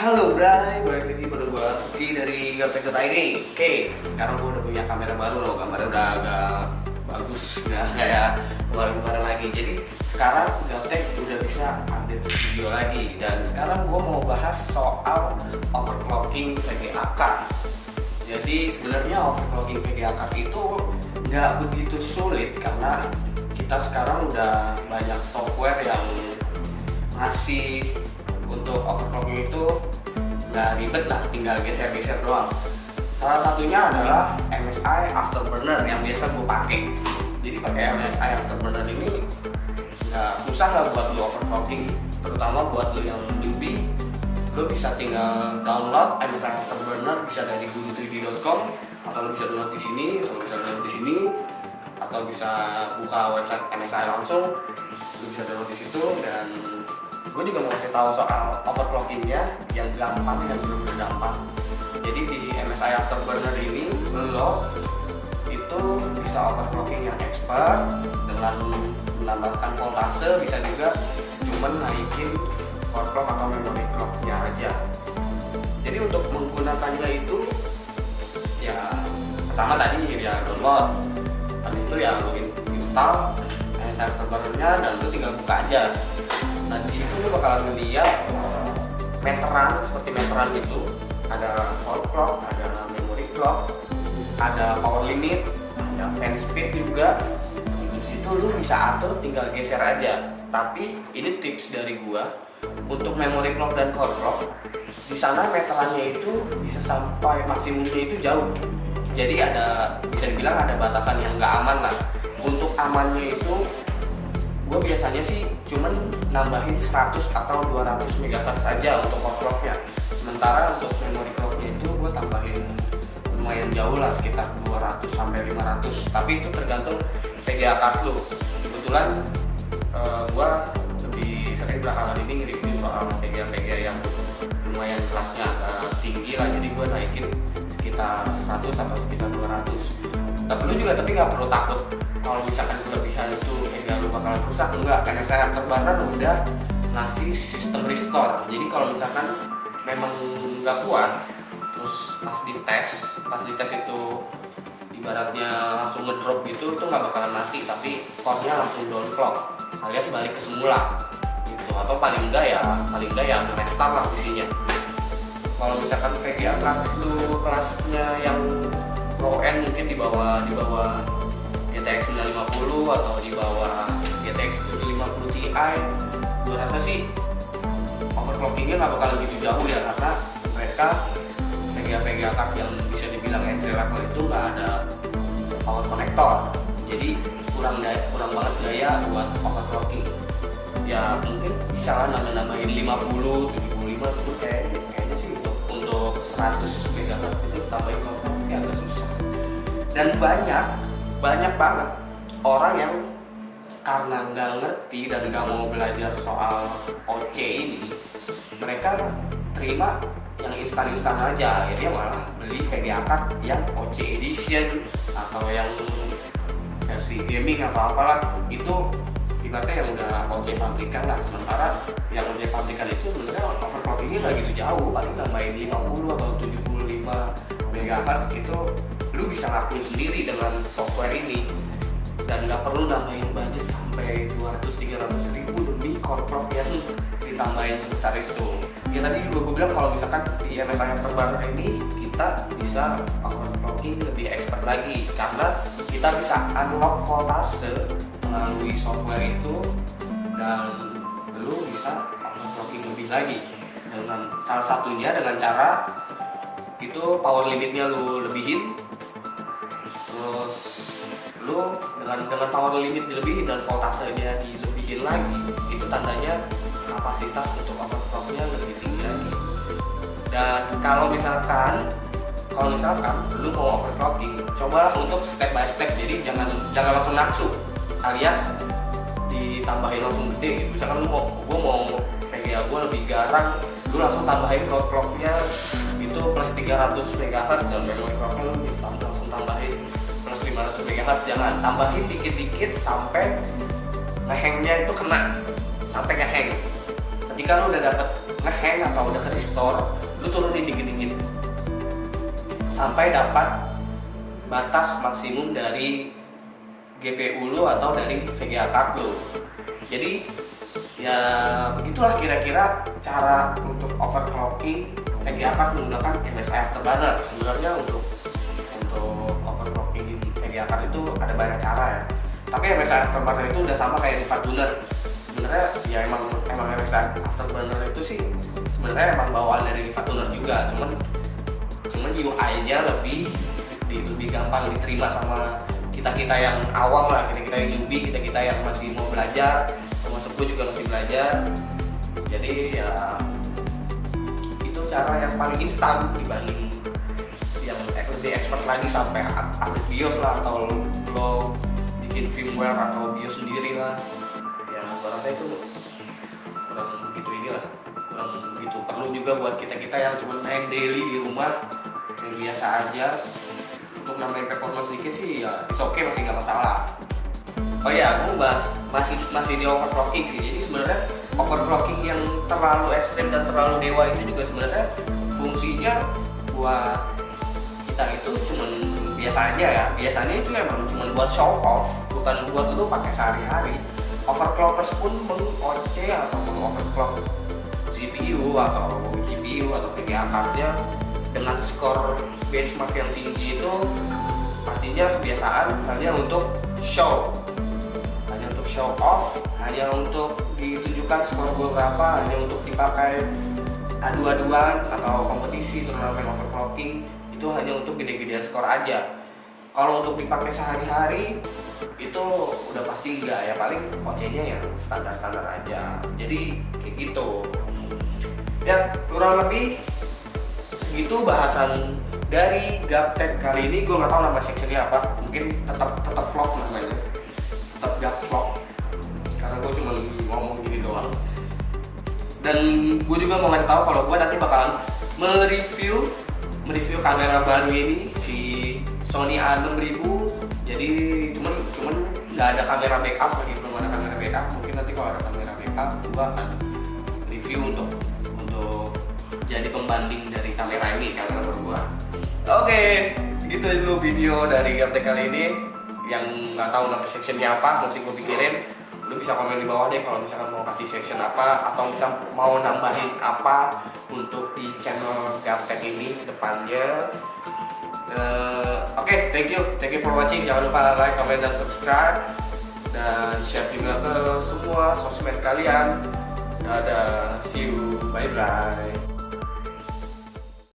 Halo Bray, balik lagi pada gue Suki dari Gaptek.id. Oke, sekarang gue udah punya kamera baru loh. Gambarnya udah agak bagus, nggak kayak kemarin-kemarin lagi. Jadi sekarang Gaptek udah bisa update video lagi. Dan sekarang gue mau bahas soal overclocking VGA card. Jadi sebenarnya overclocking VGA card itu nggak begitu sulit karena kita sekarang udah banyak software yang ngasih untuk overclocking itu nggak ribet lah, tinggal geser-geser doang. Salah satunya adalah MSI Afterburner yang biasa gue pakai. Jadi pakai MSI Afterburner ini nggak susah lah buat lo overclocking, terutama buat lo yang newbie. Lo bisa tinggal download MSI Afterburner, bisa dari guru3d.com atau lo bisa download di sini, atau bisa buka website MSI langsung. Lo bisa download di situ. Dan gue juga mau kasih tahu soal overclockingnya yang gampang dan benar-benar gampang. Jadi di MSI Afterburner ini lo itu bisa overclocking yang expert dengan menambahkan voltase, bisa juga cuman naikin core clock atau memory clocknya aja. Jadi untuk menggunakannya itu ya pertama tadi ya download, habis itu ya lo install MSI Afterburner-nya dan lo tinggal buka aja. Nah di situ lo bakalan ngeliat meteran, seperti meteran itu ada core clock, ada memory clock, ada power limit, ada fan speed juga. Di situ lo bisa atur, tinggal geser aja. Tapi ini tips dari gua untuk memory clock dan core clock. Di sana meterannya itu bisa sampai maksimumnya itu jauh. Jadi ada, bisa dibilang ada batasan yang nggak aman lah. Untuk amannya itu gue biasanya sih cuman nambahin 100 atau 200 MHz saja untuk core clocknya. Sementara untuk memory clocknya itu gue tambahin lumayan jauh lah, sekitar 200 sampai 500. Tapi itu tergantung VGA card lu. Kebetulan gue lebih sering belakangan ini nge-review soal VGA yang lumayan kelasnya agak tinggi lah. Jadi gue naikin sekitar 100 atau sekitar 200. Tapi lu juga nggak perlu takut kalau misalkan kelebihan itu VGA lu bakalan rusak. Enggak, karena saya Afterburner udah ngasih sistem restore. Jadi kalau misalkan memang nggak kuat, terus pas dites itu ibaratnya langsung ngedrop gitu, itu nggak bakalan mati, tapi core-nya langsung down clock alias balik ke semula gitu. Atau paling enggak ya restart lah isinya. Kalau misalkan VGA card itu kelasnya yang low end, mungkin di bawah GTX 950 atau di bawah GTX 750 Ti, gue rasa sih overclockingnya nggak bakalan gitu jauh ya, karena mereka VGA card yang bisa dibilang entry level itu nggak ada power connector. Jadi kurang banget gaya buat overclocking. Ya mungkin bisa lah nambahin 50, 75 itu kayaknya sih untuk 100 MHz itu tambahin overclockingnya agak susah. Dan banyak banget orang yang karena nggak ngerti dan nggak mau belajar soal OC ini, mereka terima yang instan aja, akhirnya malah beli VGA card yang OC edition atau yang versi gaming atau apalah, itu ibaratnya yang udah OC pabrikan lah. Sementara yang OC pabrikan itu sebenarnya overclockingnya nggak gitu jauh, paling nambahin 50 atau 75 MHz itu lu bisa lakuin sendiri dengan software ini, dan nggak perlu nambahin budget sampai 200-300 ribu demi core clock yang ditambahin sebesar itu. Ya tadi juga gue bilang kalau misalkan di MSI Afterburner ini kita bisa overclocking lebih expert lagi, karena kita bisa unlock voltase melalui software itu, dan lu bisa overclocking lebih lagi dengan salah satunya dengan cara itu power limitnya lu lebihin. Terus lu dengan power limit dilebihin dan voltasenya dilebihin lagi, itu tandanya kapasitas untuk overclocknya lebih tinggi lagi. Dan kalau misalkan lu mau overclocking, cobalah untuk step by step. Jadi jangan langsung nafsu, alias ditambahin langsung gede gitu. Misalkan gua mau VGA gua lebih garang, lu langsung tambahin core clocknya itu plus 300 MHz dan memory clocknya lu langsung tambahin plus 500 MHz. Jangan, tambahin dikit-dikit sampai ngehangnya itu kena, sampai ngehang. ketika lu udah dapet nge-hang atau udah ke restore, lu turunin dikit-dikit sampai dapat batas maksimum dari GPU lu atau dari VGA card lu. Jadi ya begitulah kira-kira cara untuk overclocking VGA card menggunakan MSI Afterburner. Sebenarnya untuk overclocking VGA card itu ada banyak cara ya. Tapi MSI Afterburner itu udah sama kayak Riva Tuner. Sebenarnya ya emang MSI Afterburner itu sih sebenarnya emang bawaan dari Riva Tuner juga. Cuman UI-nya lebih gampang diterima sama kita yang awam lah, kita yang newbie, kita yang masih mau belajar, termasuk gue juga masih belajar. Jadi ya itu cara yang paling instan dibanding yang lebih expert lagi sampai update BIOS lah, atau lo bikin firmware atau BIOS sendiri lah. Ya gue rasa itu kurang begitu inilah, kurang begitu perlu juga buat kita yang cuma main daily di rumah yang biasa aja. Untuk nambahin performance sedikit sih ya it's okay, masih nggak masalah. Oh ya, aku bahas masih di overclocking sih. Jadi sebenarnya overclocking yang terlalu ekstrim dan terlalu dewa itu juga sebenarnya fungsinya buat kita itu cuman biasa aja ya. Biasanya itu emang cuman buat show off, bukan buat lu pakai sehari-hari. Overclockers pun meng-OC atau meng-overclock CPU atau GPU atau VGA card-nya dengan skor benchmark yang tinggi itu pastinya kebiasaan hanya untuk show off, hanya untuk ditunjukkan skor berapa, hanya untuk dipakai adu-aduan atau kompetisi turnamen overclocking, itu hanya untuk gede-gedean skor aja. Kalau untuk dipakai sehari-hari itu udah pasti enggak ya, paling OC-nya yang standar-standar aja. Jadi kayak gitu ya, kurang lebih segitu bahasan dari Gaptek kali ini. Gue nggak tahu nama sectionnya apa, mungkin tetap vlog namanya, tetap Gap vlog karena gue cuma ngomong gini doang. Dan gue juga mau ngasih tahu kalau gue nanti bakalan mereview kamera baru ini, si Sony A6000. Jadi cuman nggak ada kamera backup lagi, belum ada kamera backup. Mungkin nanti kalau ada kamera backup gue akan review untuk jadi pembanding dari kamera baru gua. Oke, segitu dulu video dari Gaptek kali ini. Yang nggak tahu nama sectionnya apa, masih gua pikirin. Lu bisa komen di bawah deh kalau misalkan mau kasih section apa, atau bisa mau nambahin apa untuk di channel Gaptek ini depannya. Oke, thank you for watching. Jangan lupa like, comment, dan subscribe, dan share juga ke semua sosmed kalian. Dadah, see you, bye bye.